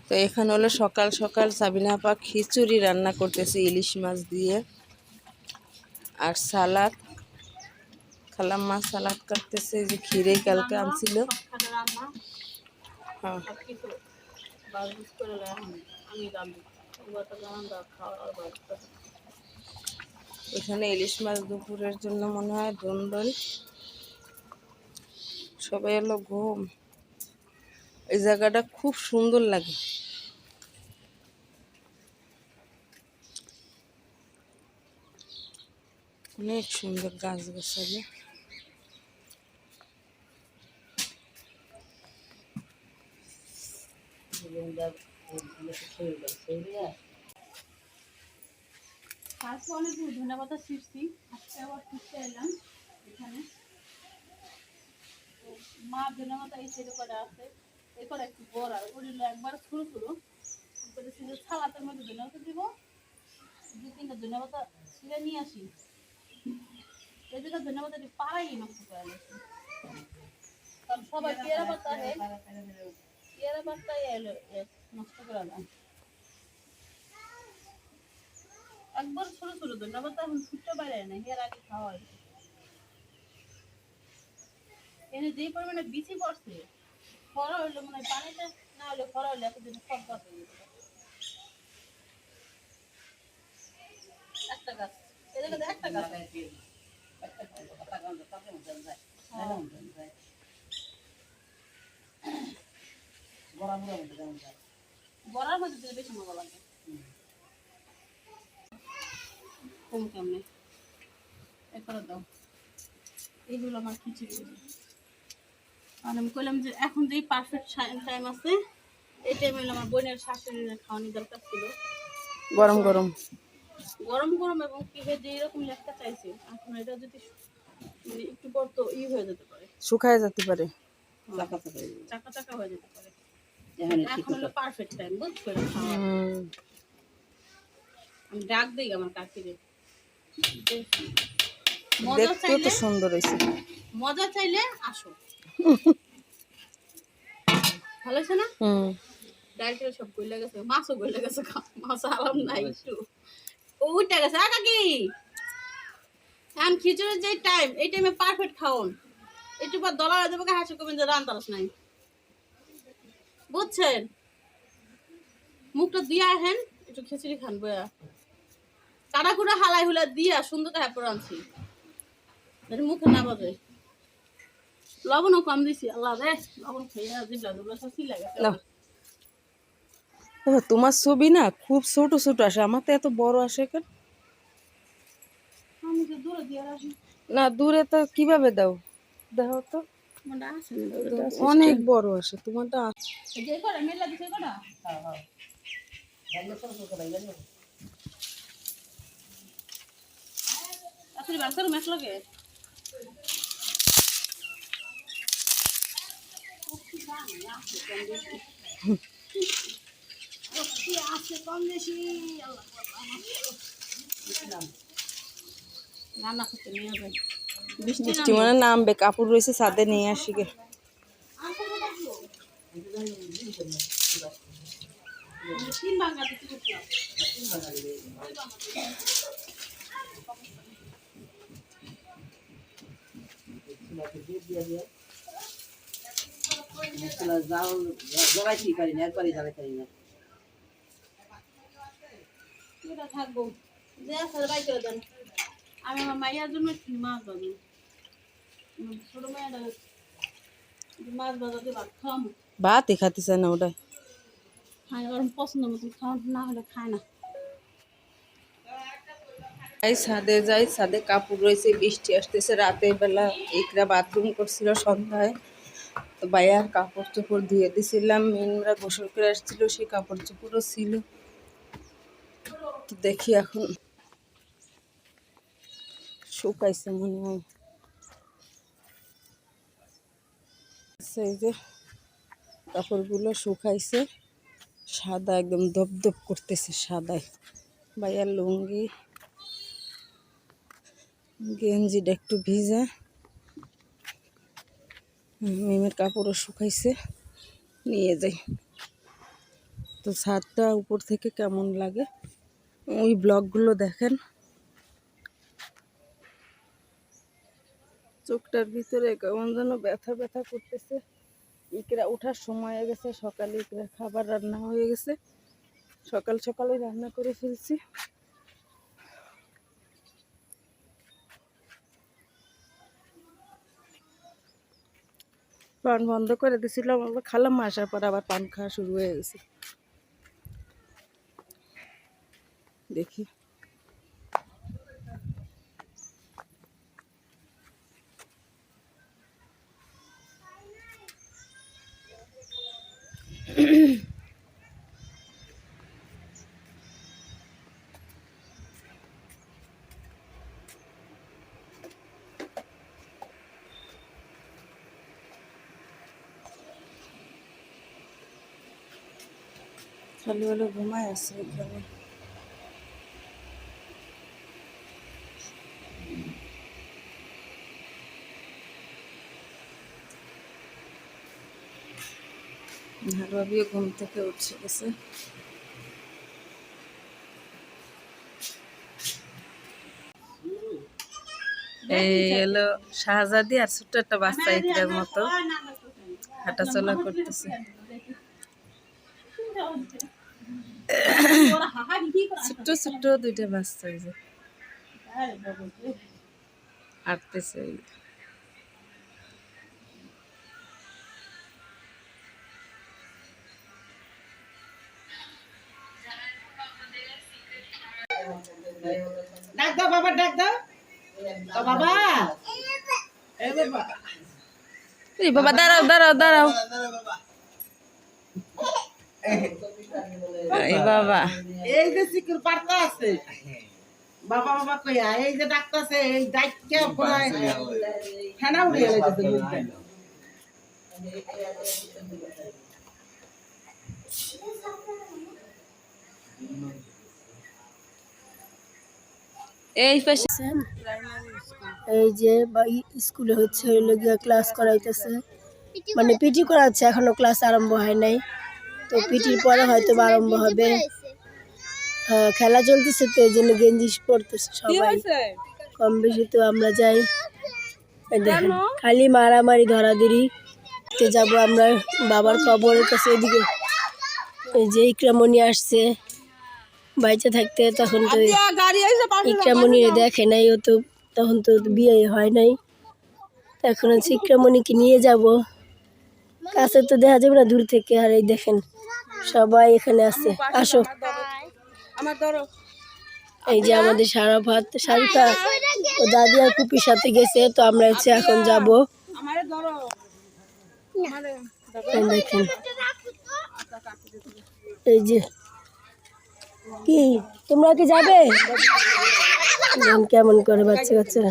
তো এখানে হলো সকাল সকাল সাবিনা আপা খিচুড়ি রান্না করতেছে ইলিশ মাছ দিয়ে, আর সালাদ, খালাম্মা সালাদ কাটতেছে। এই যে খিরে কালকে আনছিল। হ্যাঁ, এখানে ইলিশ মাছ দুপুরের জন্য মনে হয় দন্দল। সবাই এলো ঘুম। এই জায়গাটা খুব সুন্দর লাগে। অনেক সুন্দর গাছ গাছালি। অনেক ধন্যবাদ সৃষ্টি আজকে আবার শিখতে এলাম এখানে। মা ধন্যবাদ এই সেটা করা আছে, এই করে একটু বড় আর ওগুলো একবার ছোট ছোট সালাতের মধ্যে ধন্যবাদ দিব। দু তিনটা ধন্যবাদ ছিঁড়ে নিয়ে আসি, এই দুটো ধন্যবাদ পাড়াই নষ্ট করে গেছে। কারণ সবাই পেয়ারা পাতা এলো নষ্ট করা যায়। একবার ছোট ছোট ধন্যবাদ এখন ছুটতে পারে না, এর আগে খাওয়া হয়। এনে যেই পরিমাণে বিচি পড়ছে, খরা হইলে মনে হয় পানিতে না হলে খরা হইলে এতদিন সব গাছ হয়ে যেত। একটা গাছ এদিকে একটা গাছ বড়ার মধ্যে দিলে বেশি মজা লাগে। কম কেমনে এরপরে দাও। এইগুলো আমার খিচুড়ি। আর আমি কইলাম যে এখন যেই পারফেক্ট টাইম আছে, এই টাইমে আমার বোনের শাশুড়ির খাওয়ানি দরকার ছিল। গরম গরম গরম গরম এবং কি যে এরকম লেখটা চাইছে, এখন এটা যদি মানে একটু পর তো হয়ে যেতে পারে, শুকায় যেতে পারে, চাকা চাকা হয়ে যেতে পারে। এখন হলো পারফেক্ট টাইম, বুঝছো? আমি ডাক দিই আমার কাকিরে, মজা চাইলে সুন্দর হয়েছে, মজা চাইলে আসো। ভালো আছে না? ডালটা সব গলে গেছে, মাছও গলে গেছে, মাছ আরাম নাই একটু উঠে গেছে। কাকি এখন খিচুড়ির যে টাইম, এই টাইমে পারফেক্ট খাওন। একটু পর দলা হয়ে যাবে, হাসি করবেন যে রান্তারস নাই, বুঝছেন? মুখটা দিয়া হেন একটু খিচুড়ি খান বয়া, কাটা কুড়া হালাই হুলা দিয়া সুন্দর হ্যাপর আনছি, মুখে না বাজে। লবণও কম দিছি, আল্লাহ রে লবণ খেয়ে জিবলা দুবলা সব ছিল লাগে। তোমার ছবি না খুব ছোট ছোট আসে, আমার তো এত বড় আসে কেন? আমি তো দূরে দিয়ে আসি না, দূরে তো কিভাবে দাও, দেখো তো অনেক বড় আসে তোমারটা। যে করে মেলা দিছে কটা আসলে বাচ্চার ম্যাচ লাগে। রান্না করতে নিয়ে যাবে, বৃষ্টি মানে নামবে, কাপড় রয়েছে ছাদে নিয়ে আসি গে। থাকবো আমি আমার মাইয়ার জন্য মাছ বাজু, ছোট মায়ের মাছ বাজাতে ভাত খাওয়াবো। ভাতই খাতে চায় না ওটাই, খায় ওরকম পছন্দ মতো খাওয়া না হলে খায় না। ছাদে যাই, ছাদে কাপড় রয়েছে, বৃষ্টি আসতেছে। রাতের বেলা একরা বাথরুম করছিল সন্ধ্যায়, তো ভাইয়ার কাপড় চোপড় ধুয়ে দিছিলাম। মেনরা গোসল করে আসছিল, সেই কাপড় চোপড়ও ছিল। তো দেখি এখন শুকাইছে মনে হয়। এই যে কাপড়গুলো শুকাইছে, সাদা একদম দপদপ করতেছে সাদায়। ভাইয়ার লুঙ্গি গেঞ্জিটা একটু ভিজা, মেমের কাপড়ও শুকাইছে, নিয়ে যাই। তো ছাদটা উপর থেকে কেমন লাগে ওই ব্লগগুলো দেখেন। চোখটার ভিতরে কেমন যেন ব্যথা ব্যথা করতেছে। ইকরা ওঠার সময় হয়ে গেছে, সকালে ইকরা খাবার রান্না হয়ে গেছে, সকাল সকালে রান্না করে ফেলছি। পান বন্ধ করে দিয়েছিলাম, আবার খালাম আসার পর আবার পান খাওয়া শুরু হয়ে গেছে। দেখি খালি হলে ঘুমায় আছে এখানে। ভাবিও ঘুম থেকে উঠে গেছে। এই হলো শাহজাদি আর ছোট্ট একটা বাচ্চা ইকরার মতো হাঁটাচলা করতেছে। ছোট্ট ছোট্ট দুইটা বাচ্চা এই যে হাঁটতেছে। ডাক দাও বাবা, ডাক দাও বাবা। এই বাবা দাঁড়াও দাঁড়াও দাঁড়াও। এই বাবা, এই যে সিকিউর পার্তা আছে বাবা বাবা কইয়া, এই যে ডাক্তার আছে, এই ডাক্তার পড়ায় ফেনা উড়ে গেছে। এই পাশে এই যে স্কুলে হচ্ছে ক্লাস করাইতেছে, মানে পিটি করাচ্ছে, এখনো ক্লাস আরম্ভ হয় নাই। তো পিটির পরে হয়তো আরম্ভ হবে। হ্যাঁ, খেলা চলতেছে, তো এই জন্য গেঞ্জি পড়তেছে সবাই কম বেশি। তো আমরা যাই, এই দেখেন খালি মারামারি ধরাধরি। যাবো আমরা বাবার কবরের কাছে, এদিকে এই যে ইকরামণি আসছে বাইচে থাকতে, তখন তো ইকরামণিরে দেখে নাই, ও তো তখন তো বিয়ে হয় নাই। এখন হচ্ছে ইকরামণিকে নিয়ে যাব, কাছে তো দেখা যাবে না, দূর থেকে। আর এই দেখেন সবাই এখানে আছে, আসো। এই যে আমাদের শারিফা ও দাদি আর কুপির সাথে গেছে, তো আমরা হচ্ছে এখন যাব। দেখেন এই যে, কি তোমরা কি যাবে? কেমন করে বাচ্চা কাচ্চা